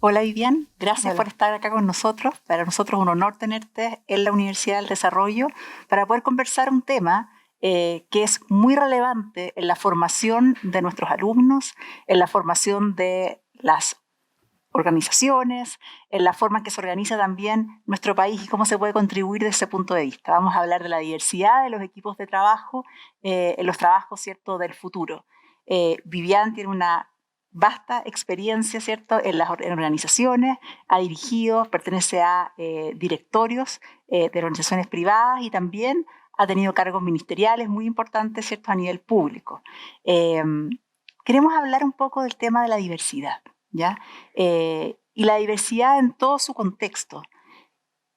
Hola Vivian, gracias por Hola. estar acá con nosotros. Para nosotros es un honor tenerte en la Universidad del Desarrollo para poder conversar un tema que es muy relevante en la formación de nuestros alumnos, en la formación de las organizaciones, en la forma en que se organiza también nuestro país y cómo se puede contribuir desde ese punto de vista. Vamos a hablar de la diversidad de los equipos de trabajo, en los trabajos, ¿cierto?, del futuro. Vivian tiene una vasta experiencia, ¿cierto?, en organizaciones, ha dirigido, pertenece a directorios de organizaciones privadas y también ha tenido cargos ministeriales muy importantes, ¿cierto?, a nivel público. Eh, Queremos hablar un poco del tema de la diversidad, ¿ya? Y la diversidad en todo su contexto.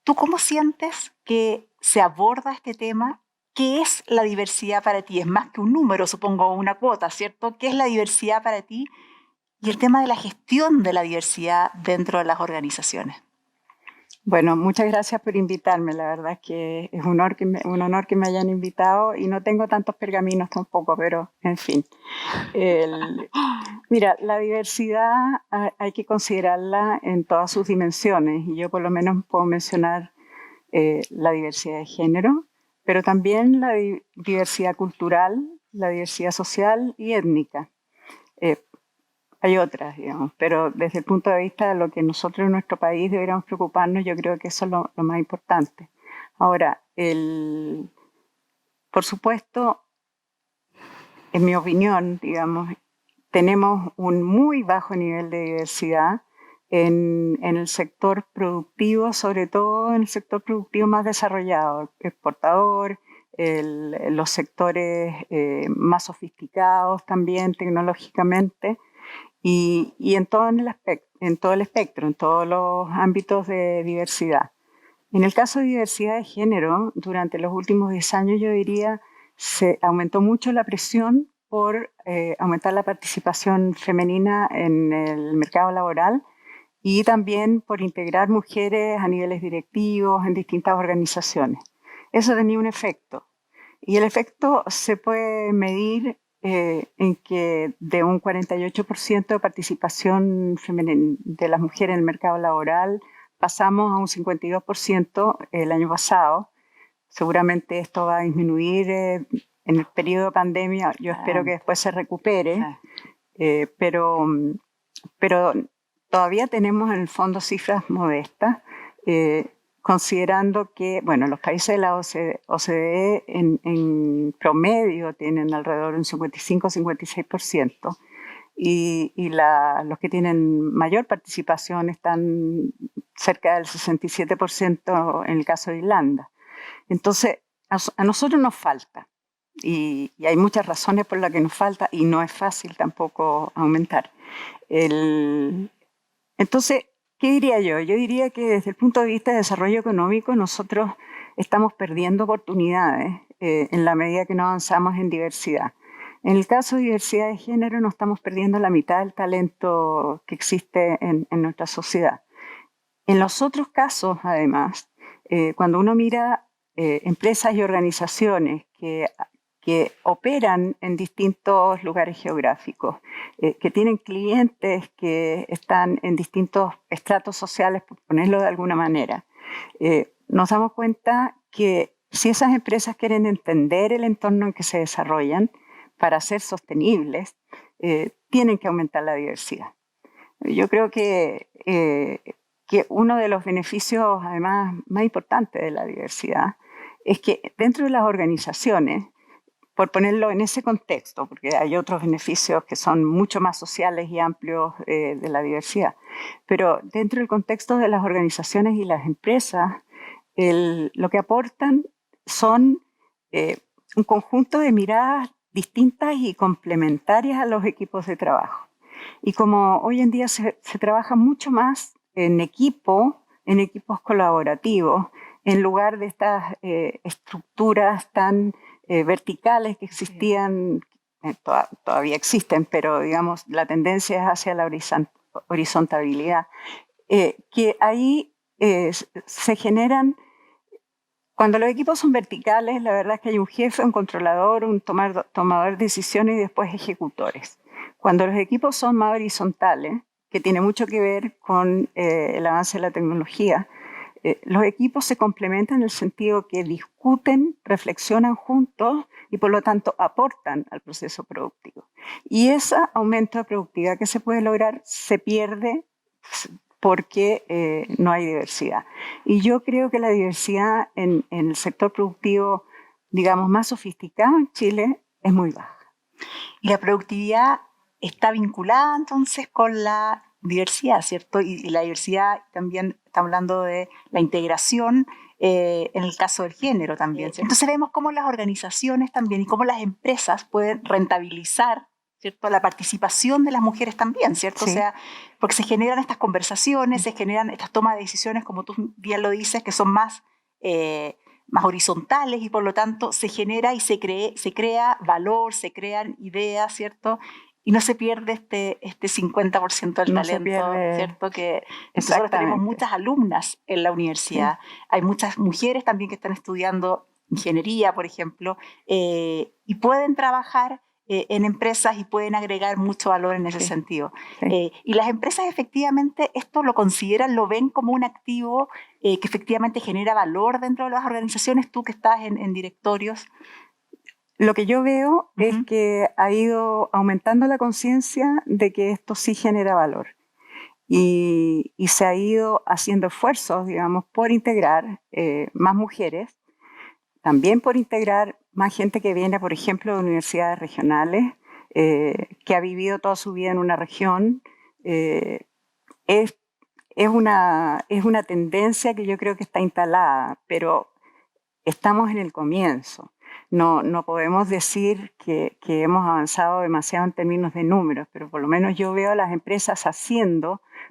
¿Tú cómo sientes que se aborda este tema? ¿Qué es la diversidad para ti? Es más que un número, supongo, una cuota, ¿cierto? ¿Qué es la diversidad para ti? Y el tema de la gestión de la diversidad dentro de las organizaciones. Bueno, muchas gracias por invitarme. La verdad es que es un honor que me hayan invitado y no tengo tantos pergaminos tampoco, pero en fin. El- Mira, la diversidad hay que considerarla en todas sus dimensiones y yo por lo menos puedo mencionar la diversidad de género, pero también la diversidad cultural, la diversidad social y étnica. Eh, Hay otras, digamos, pero desde el punto de vista de lo que nosotros en nuestro país deberíamos preocuparnos, yo creo que eso es lo más importante. Ahora, por supuesto, en mi opinión, digamos, tenemos un muy bajo nivel de diversidad en el sector productivo, sobre todo en el sector productivo más desarrollado, exportador, los sectores más sofisticados también tecnológicamente. Y en todo en todo el espectro, en todos los ámbitos de diversidad. En el caso de diversidad de género, durante los últimos 10 años yo diría se aumentó mucho la presión por aumentar la participación femenina en el mercado laboral y también por integrar mujeres a niveles directivos en distintas organizaciones. Eso tenía un efecto. Y el efecto se puede medir en que de un 48% de participación femenina de las mujeres en el mercado laboral pasamos a un 52% el año pasado. Seguramente esto va a disminuir en el periodo de pandemia. Yo espero que después se recupere, pero pero todavía tenemos en el fondo cifras modestas, considerando que, bueno, los países de la OCDE en promedio tienen alrededor de un 55-56%, los que tienen mayor participación están cerca del 67% en el caso de Irlanda. Entonces, a nosotros nos falta. Y hay muchas razones por las que nos falta y no es fácil tampoco aumentar. El, entonces, ¿qué diría yo? Yo diría que desde el punto de vista de desarrollo económico nosotros estamos perdiendo oportunidades en la medida que no avanzamos en diversidad. En el caso de diversidad de género no estamos perdiendo la mitad del talento que existe en nuestra sociedad. En los otros casos, además, cuando uno mira empresas y organizaciones que operan en distintos lugares geográficos, que tienen clientes que están en distintos estratos sociales, por ponerlo de alguna manera, nos damos cuenta que si esas empresas quieren entender el entorno en que se desarrollan para ser sostenibles, tienen que aumentar la diversidad. Yo creo que uno de los beneficios, además, más importantes de la diversidad es que dentro de las organizaciones, por ponerlo en ese contexto, porque hay otros beneficios que son mucho más sociales y amplios de la diversidad, pero dentro del contexto de las organizaciones y las empresas, lo que aportan son un conjunto de miradas distintas y complementarias a los equipos de trabajo. Y como hoy en día se trabaja mucho más en equipo, en equipos colaborativos, en lugar de estas estructuras tan verticales que existían, todavía existen, pero digamos la tendencia es hacia la horizontabilidad, que ahí se generan, cuando los equipos son verticales, la verdad es que hay un jefe, un controlador, un tomador de decisiones y después ejecutores. Cuando los equipos son más horizontales, que tiene mucho que ver con el avance de la tecnología. Los equipos se complementan en el sentido que discuten, reflexionan juntos y por lo tanto aportan al proceso productivo. Y ese aumento de productividad que se puede lograr se pierde porque no hay diversidad. Y yo creo que la diversidad en el sector productivo, digamos, más sofisticado en Chile es muy baja. Y la productividad está vinculada entonces con la diversidad, ¿cierto? Y la diversidad también, estamos hablando de la integración en el caso del género también, ¿cierto? Entonces vemos cómo las organizaciones también y cómo las empresas pueden rentabilizar, ¿cierto?, la participación de las mujeres también, ¿cierto? Sí. O sea, porque se generan estas conversaciones, se generan estas tomas de decisiones, como tú bien lo dices, que son más horizontales y por lo tanto se genera y se crea valor, se crean ideas, ¿cierto? Y no se pierde este 50% del talento, ¿cierto? Que nosotros tenemos muchas alumnas en la universidad. Sí. Hay muchas mujeres también que están estudiando ingeniería, por ejemplo, y pueden trabajar en empresas y pueden agregar mucho valor en ese sentido. Sí. Y las empresas efectivamente esto lo consideran, lo ven como un activo que efectivamente genera valor dentro de las organizaciones, tú que estás en directorios. Lo que yo veo es que ha ido aumentando la conciencia de que esto sí genera valor. Y se ha ido haciendo esfuerzos, digamos, por integrar más mujeres, también por integrar más gente que viene, por ejemplo, de universidades regionales, que ha vivido toda su vida en una región. Es una tendencia que yo creo que está instalada, pero estamos en el comienzo. No podemos decir que hemos avanzado demasiado en términos de números, pero por lo menos yo veo a las empresas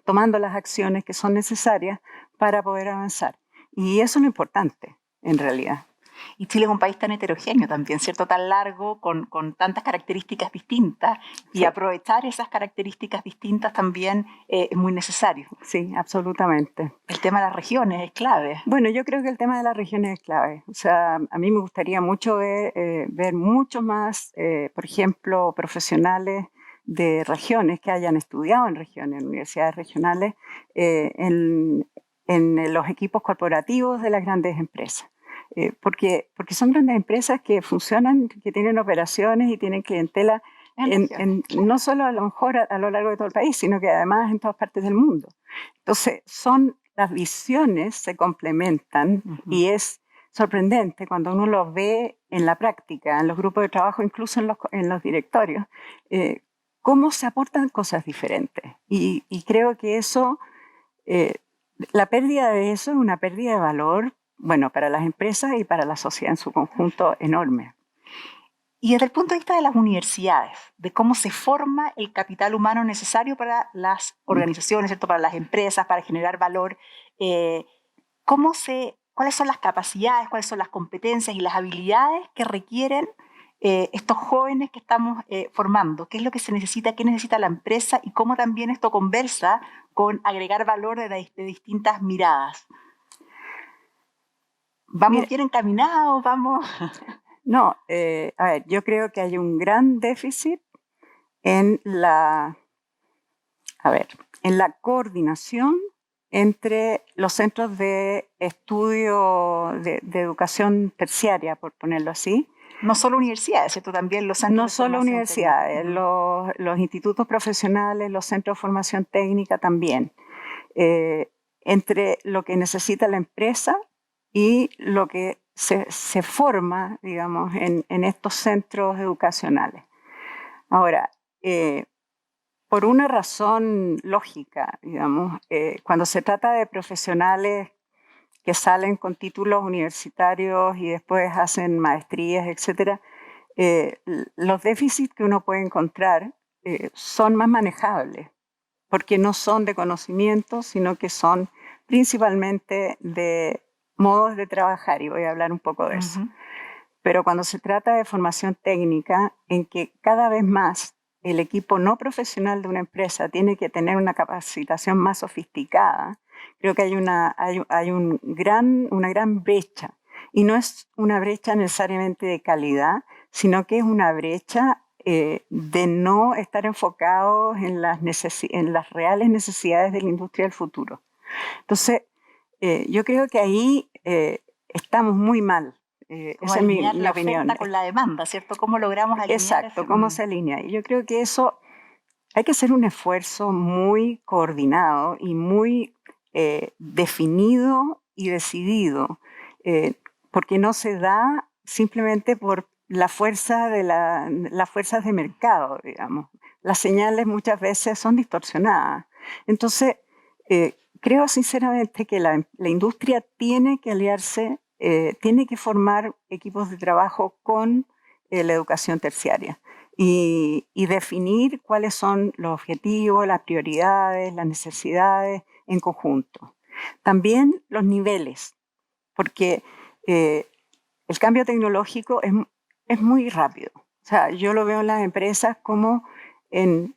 tomando las acciones que son necesarias para poder avanzar. Y eso es lo importante, en realidad. Y Chile es un país tan heterogéneo también, ¿cierto? Tan largo, con tantas características distintas, y aprovechar esas características distintas también es muy necesario. Sí, absolutamente. El tema de las regiones es clave. Bueno, yo creo que el tema de las regiones es clave. O sea, a mí me gustaría mucho ver mucho más, por ejemplo, profesionales de regiones que hayan estudiado en regiones, en universidades regionales, en los equipos corporativos de las grandes empresas. Porque son grandes empresas que funcionan, que tienen operaciones y tienen clientela no solo a lo mejor a lo largo de todo el país, sino que además en todas partes del mundo. Entonces, las visiones se complementan y es sorprendente cuando uno los ve en la práctica, en los grupos de trabajo, incluso en los directorios, cómo se aportan cosas diferentes. Y creo que eso, la pérdida de eso es una pérdida de valor, bueno, para las empresas y para la sociedad en su conjunto enorme. Y desde el punto de vista de las universidades, de cómo se forma el capital humano necesario para las organizaciones, ¿cierto?, para las empresas, para generar valor, ¿cuáles son las capacidades, cuáles son las competencias y las habilidades que requieren estos jóvenes que estamos formando? ¿Qué es lo que se necesita? ¿Qué necesita la empresa? Y cómo también esto conversa con agregar valor de distintas miradas. ¿Vamos bien encaminados? ¿Vamos? No, a ver, yo creo que hay un gran déficit en la coordinación entre los centros de estudio de educación terciaria, por ponerlo así. No solo universidades, ¿cierto? También los centros no solo universidades, los institutos profesionales, los centros de formación técnica también. Entre lo que necesita la empresa y lo que se forma, digamos, en estos centros educacionales. Ahora, por una razón lógica, digamos, cuando se trata de profesionales que salen con títulos universitarios y después hacen maestrías, etc., los déficits que uno puede encontrar son más manejables, porque no son de conocimiento, sino que son principalmente de modos de trabajar, y voy a hablar un poco de eso. Pero cuando se trata de formación técnica, en que cada vez más el equipo no profesional de una empresa tiene que tener una capacitación más sofisticada, creo que hay una gran brecha. Y no es una brecha necesariamente de calidad, sino que es una brecha de no estar enfocados en las reales necesidades de la industria del futuro. Entonces, yo creo que ahí estamos muy mal. Como Esa es alinear mi la opinión. oferta con la demanda, ¿cierto? ¿Cómo logramos alinear? Exacto, cómo se alinea. Y yo creo que eso hay que hacer un esfuerzo muy coordinado y muy definido y decidido, porque no se da simplemente por la fuerza de las fuerzas de mercado, digamos. Las señales muchas veces son distorsionadas. Entonces, creo sinceramente que la industria tiene que aliarse, tiene que formar equipos de trabajo con la educación terciaria y definir cuáles son los objetivos, las prioridades, las necesidades en conjunto. También los niveles, porque el cambio tecnológico es muy rápido. O sea, yo lo veo en las empresas como en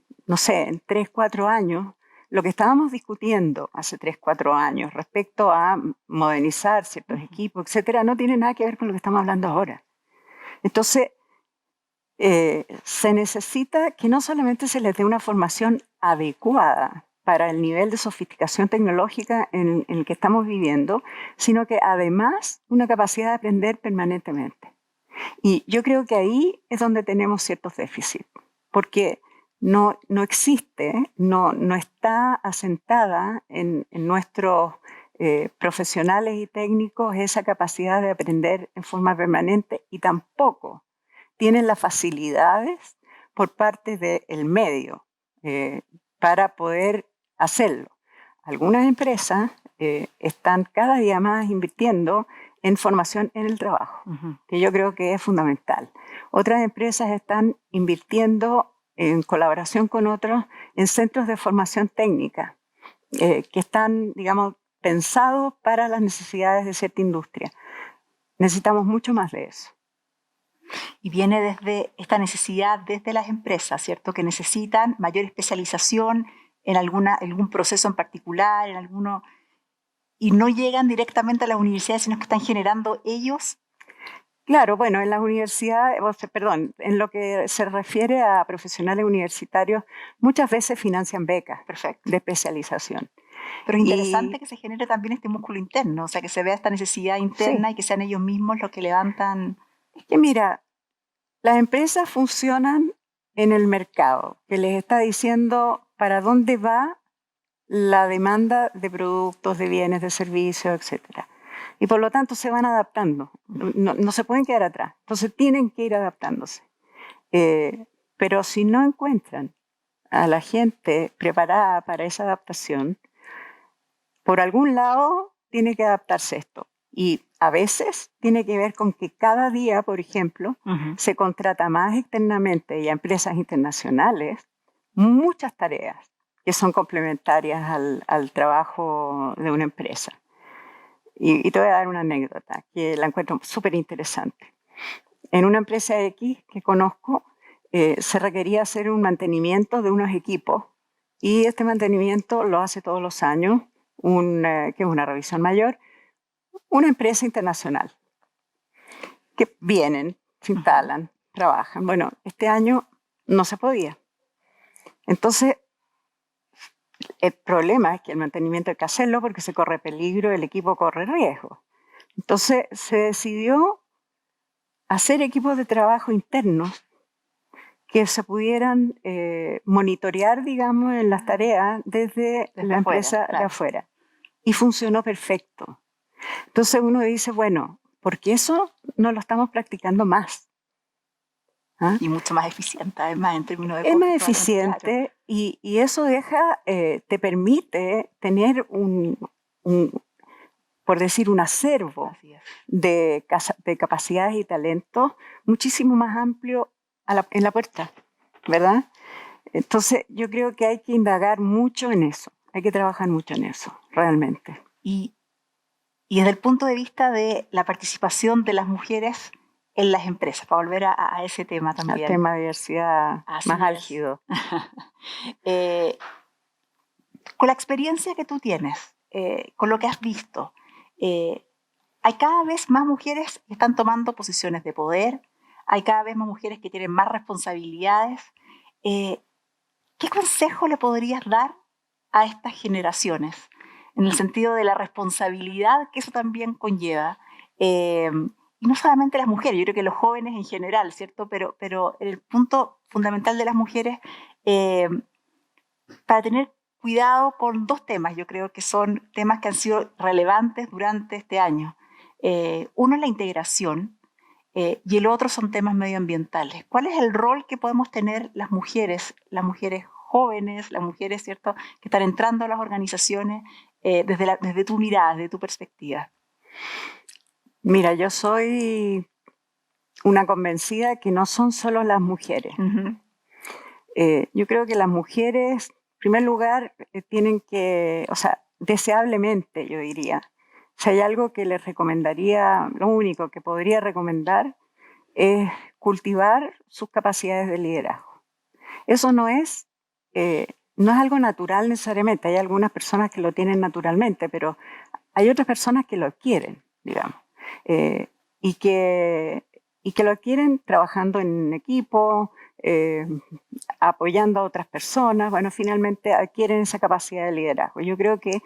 3, 4 años, lo que estábamos discutiendo hace 3, 4 años respecto a modernizar ciertos equipos, etcétera, no tiene nada que ver con lo que estamos hablando ahora. Entonces, se necesita que no solamente se les dé una formación adecuada para el nivel de sofisticación tecnológica en el que estamos viviendo, sino que además una capacidad de aprender permanentemente. Y yo creo que ahí es donde tenemos ciertos déficits, porque no existe, no está asentada en nuestros profesionales y técnicos esa capacidad de aprender en forma permanente, y tampoco tienen las facilidades por parte del medio para poder hacerlo. Algunas empresas están cada día más invirtiendo en formación en el trabajo, que yo creo que es fundamental. Otras empresas están invirtiendo en colaboración con otros en centros de formación técnica que están, digamos, pensados para las necesidades de cierta industria. Necesitamos mucho más de eso. Y viene desde esta necesidad desde las empresas, ¿cierto? Que necesitan mayor especialización en algún proceso en particular, y no llegan directamente a las universidades, sino que están generando ellos. Claro, bueno, en las universidades, en lo que se refiere a profesionales universitarios, muchas veces financian becas de especialización. Pero es interesante que se genere también este músculo interno, o sea, que se vea esta necesidad interna, sí, y que sean ellos mismos los que levantan. Es que mira, las empresas funcionan en el mercado, que les está diciendo para dónde va la demanda de productos, de bienes, de servicios, etc. Y por lo tanto se van adaptando, no se pueden quedar atrás, entonces tienen que ir adaptándose. Pero si no encuentran a la gente preparada para esa adaptación, por algún lado tiene que adaptarse esto. Y a veces tiene que ver con que cada día, por ejemplo, se contrata más externamente y a empresas internacionales muchas tareas que son complementarias al trabajo de una empresa. Y te voy a dar una anécdota que la encuentro súper interesante. En una empresa X que conozco, se requería hacer un mantenimiento de unos equipos, y este mantenimiento lo hace todos los años, que es una revisión mayor, una empresa internacional, que vienen, se instalan, trabajan. Bueno, este año no se podía. Entonces, el problema es que el mantenimiento hay que hacerlo porque se corre peligro, el equipo corre riesgo. Entonces, se decidió hacer equipos de trabajo internos que se pudieran monitorear, digamos, en las tareas desde la empresa de afuera. Y funcionó perfecto. Entonces uno dice, bueno, ¿por qué eso no lo estamos practicando más? ¿Ah? Y mucho más eficiente, además, en términos de costo. Es más eficiente, claro. y eso te permite tener por decir, un acervo de capacidades y talentos muchísimo más amplio en la puerta, ¿verdad? Entonces yo creo que hay que indagar mucho en eso, hay que trabajar mucho en eso, realmente. Y desde el punto de vista de la participación de las mujeres en las empresas, para volver a ese tema también. Al tema de diversidad más álgido. Con la experiencia que tú tienes, con lo que has visto, hay cada vez más mujeres que están tomando posiciones de poder, hay cada vez más mujeres que tienen más responsabilidades. ¿Qué consejo le podrías dar a estas generaciones? En el sentido de la responsabilidad que eso también conlleva. Y no solamente las mujeres, yo creo que los jóvenes en general, ¿cierto? Pero el punto fundamental de las mujeres, para tener cuidado con dos temas, yo creo que son temas que han sido relevantes durante este año. Uno es la integración y el otro son temas medioambientales. ¿Cuál es el rol que podemos tener las mujeres jóvenes, las mujeres, ¿cierto?, que están entrando a las organizaciones desde tu mirada, desde tu perspectiva? Mira, yo soy una convencida que no son solo las mujeres. Uh-huh. Yo creo que las mujeres, en primer lugar, tienen que, o sea, deseablemente, yo diría, si hay algo que les recomendaría, lo único que podría recomendar es cultivar sus capacidades de liderazgo. Eso no es algo natural necesariamente. Hay algunas personas que lo tienen naturalmente, pero hay otras personas que lo adquieren, digamos, y que lo adquieren trabajando en equipo, apoyando a otras personas. Bueno, finalmente adquieren esa capacidad de liderazgo. Yo creo que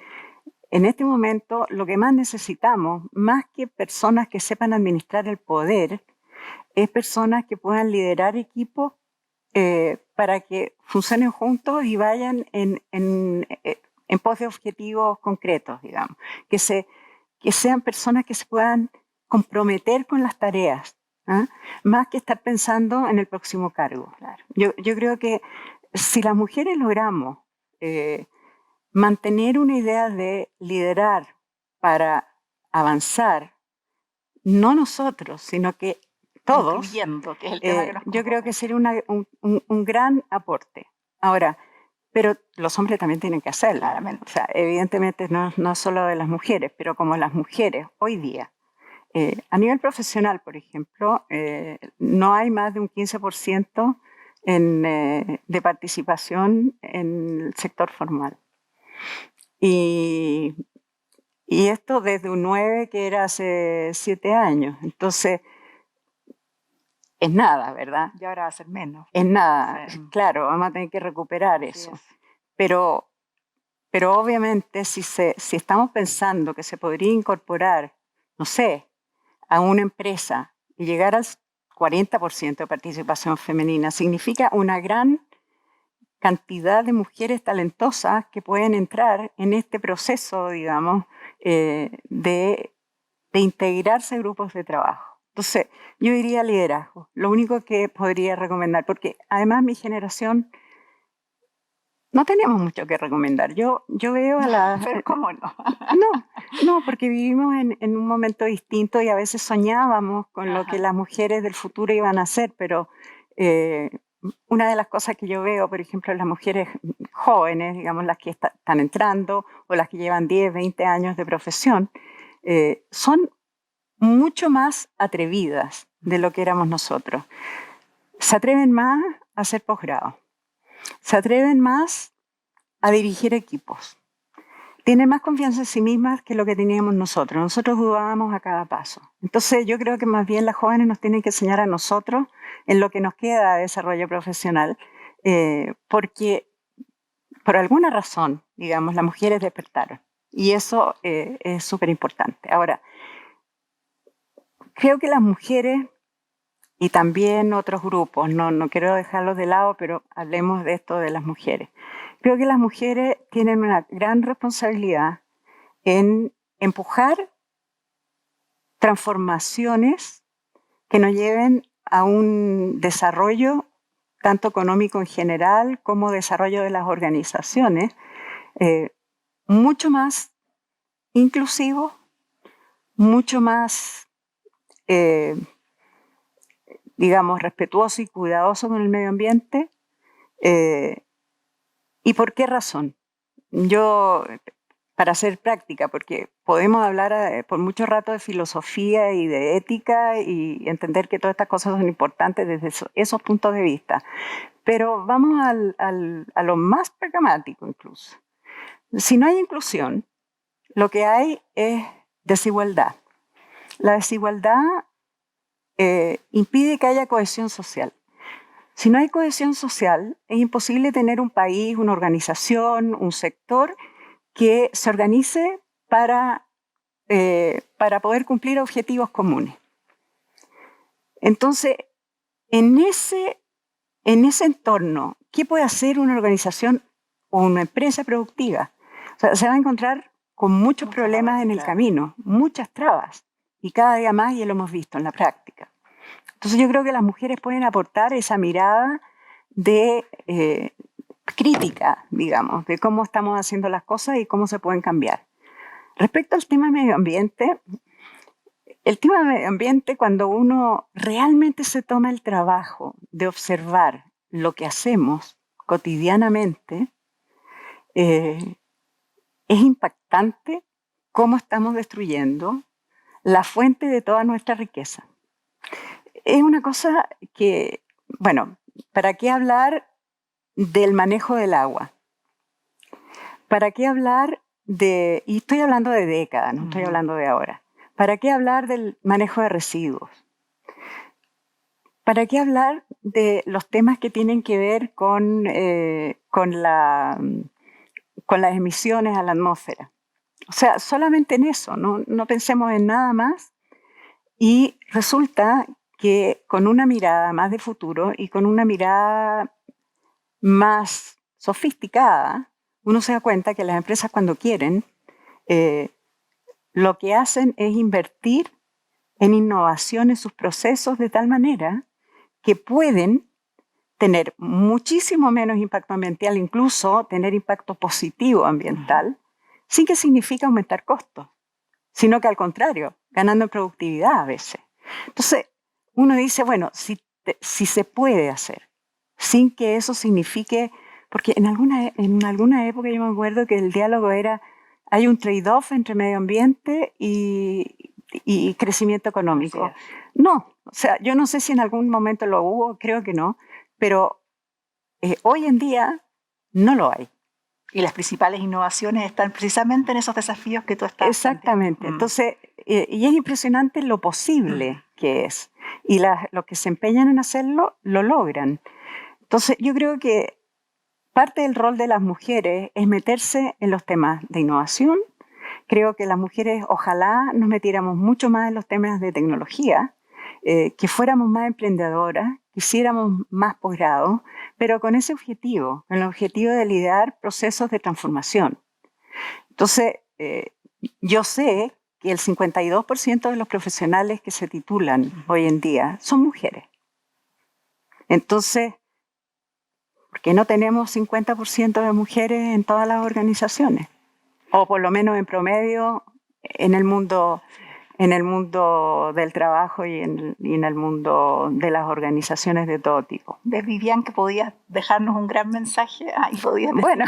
en este momento lo que más necesitamos, más que personas que sepan administrar el poder, es personas que puedan liderar equipos para que funcionen juntos y vayan en pos de objetivos concretos, digamos. Que sean personas que se puedan comprometer con las tareas, ¿eh? Más que estar pensando en el próximo cargo. Claro. Yo creo que si las mujeres logramos mantener una idea de liderar para avanzar, no nosotros, sino que todos, incluyendo, que es el tema que nos yo creo que sería un gran aporte. Ahora, pero los hombres también tienen que hacerlo. Claramente. O sea, evidentemente no solo de las mujeres, pero como las mujeres hoy día, a nivel profesional, por ejemplo, no hay más de un 15% de participación en el sector formal. Y esto desde un 9 que era hace 7 años. Entonces, es nada, ¿verdad? Y ahora va a ser menos. Es nada. Sí. Claro, vamos a tener que recuperar eso. Es. Pero obviamente si estamos pensando que se podría incorporar, no sé, a una empresa y llegar al 40% de participación femenina, significa una gran cantidad de mujeres talentosas que pueden entrar en este proceso, digamos, de integrarse a grupos de trabajo. Entonces, yo diría liderazgo, lo único que podría recomendar, porque además mi generación no tenemos mucho que recomendar. Yo veo a la... Pero ¿cómo no? No, porque vivimos en un momento distinto y a veces soñábamos con lo que las mujeres del futuro iban a hacer, pero una de las cosas que yo veo, por ejemplo, en las mujeres jóvenes, digamos, las que están entrando o las que llevan 10, 20 años de profesión, son mucho más atrevidas de lo que éramos nosotros. Se atreven más a hacer posgrado. Se atreven más a dirigir equipos. Tienen más confianza en sí mismas que lo que teníamos nosotros. Nosotros dudábamos a cada paso. Entonces yo creo que más bien las jóvenes nos tienen que enseñar a nosotros en lo que nos queda de desarrollo profesional, porque por alguna razón, digamos, las mujeres despertaron. Y eso es súper importante. Ahora, creo que las mujeres y también otros grupos, no quiero dejarlos de lado, pero hablemos de esto de las mujeres. Creo que las mujeres tienen una gran responsabilidad en empujar transformaciones que nos lleven a un desarrollo tanto económico en general como desarrollo de las organizaciones mucho más inclusivo, mucho más digamos, respetuoso y cuidadoso con el medio ambiente. ¿Y por qué razón? Yo, para ser práctica, porque podemos hablar por mucho rato de filosofía y de ética y entender que todas estas cosas son importantes desde esos puntos de vista, pero vamos a lo más pragmático incluso. Si no hay inclusión, lo que hay es desigualdad. La desigualdad impide que haya cohesión social. Si no hay cohesión social, es imposible tener un país, una organización, un sector que se organice para poder cumplir objetivos comunes. Entonces, en ese entorno, ¿qué puede hacer una organización o una empresa productiva? O sea, se va a encontrar con muchos problemas en el camino, muchas trabas, y cada día más, y lo hemos visto en la práctica. Entonces yo creo que las mujeres pueden aportar esa mirada de crítica, digamos, de cómo estamos haciendo las cosas y cómo se pueden cambiar. Respecto al tema medio ambiente, el tema medio ambiente, cuando uno realmente se toma el trabajo de observar lo que hacemos cotidianamente, es impactante cómo estamos destruyendo la fuente de toda nuestra riqueza. Es una cosa que, bueno, ¿para qué hablar del manejo del agua? ¿Para qué hablar y estoy hablando de décadas, no estoy hablando de ahora? ¿Para qué hablar del manejo de residuos? ¿Para qué hablar de los temas que tienen que ver con las emisiones a la atmósfera? O sea, solamente en eso, no pensemos en nada más. Y resulta que con una mirada más de futuro y con una mirada más sofisticada, uno se da cuenta que las empresas cuando quieren, lo que hacen es invertir en innovación en sus procesos de tal manera que pueden tener muchísimo menos impacto ambiental, incluso tener impacto positivo ambiental, sin que signifique aumentar costos, sino que al contrario, ganando en productividad a veces. Entonces, uno dice, bueno, si se puede hacer, sin que eso signifique, porque en alguna época yo me acuerdo que el diálogo era, hay un trade-off entre medio ambiente y crecimiento económico. No, o sea, yo no sé si en algún momento lo hubo, creo que no, pero hoy en día no lo hay. Y las principales innovaciones están precisamente en esos desafíos que tú estás Exactamente. Entonces, y es impresionante lo posible que es. Y los que se empeñan en hacerlo, lo logran. Entonces, yo creo que parte del rol de las mujeres es meterse en los temas de innovación. Creo que las mujeres, ojalá nos metiéramos mucho más en los temas de tecnología, que fuéramos más emprendedoras, que hiciéramos más posgrado, pero con ese objetivo, con el objetivo de liderar procesos de transformación. Entonces, yo sé que el 52% de los profesionales que se titulan hoy en día son mujeres. Entonces, ¿por qué no tenemos 50% de mujeres en todas las organizaciones? O por lo menos en promedio en el mundo del trabajo y en el mundo de las organizaciones de todo tipo. ¿Ves, Vivian, que podías dejarnos un gran mensaje? Y podías bueno,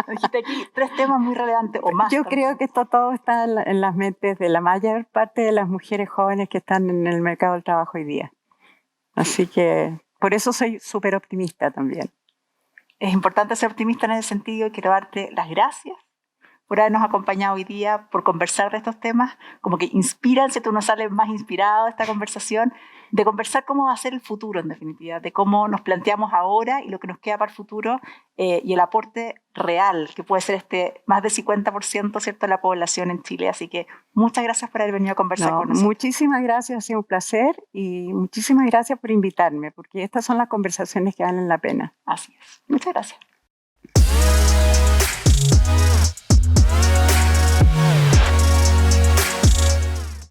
dijiste aquí 3 temas muy relevantes o más. Yo creo que esto todo está en las mentes de la mayor parte de las mujeres jóvenes que están en el mercado del trabajo hoy día. Así que por eso soy súper optimista también. Es importante ser optimista en ese sentido y quiero darte las gracias por habernos acompañado hoy día, por conversar de estos temas, como que inspiran, si tú nos sales más inspirado de esta conversación, de conversar cómo va a ser el futuro en definitiva, de cómo nos planteamos ahora y lo que nos queda para el futuro y el aporte real, que puede ser más de 50%, ¿cierto?, de la población en Chile. Así que muchas gracias por haber venido a conversar con nosotros. Muchísimas gracias, ha sido un placer y muchísimas gracias por invitarme, porque estas son las conversaciones que valen la pena. Así es. Muchas gracias.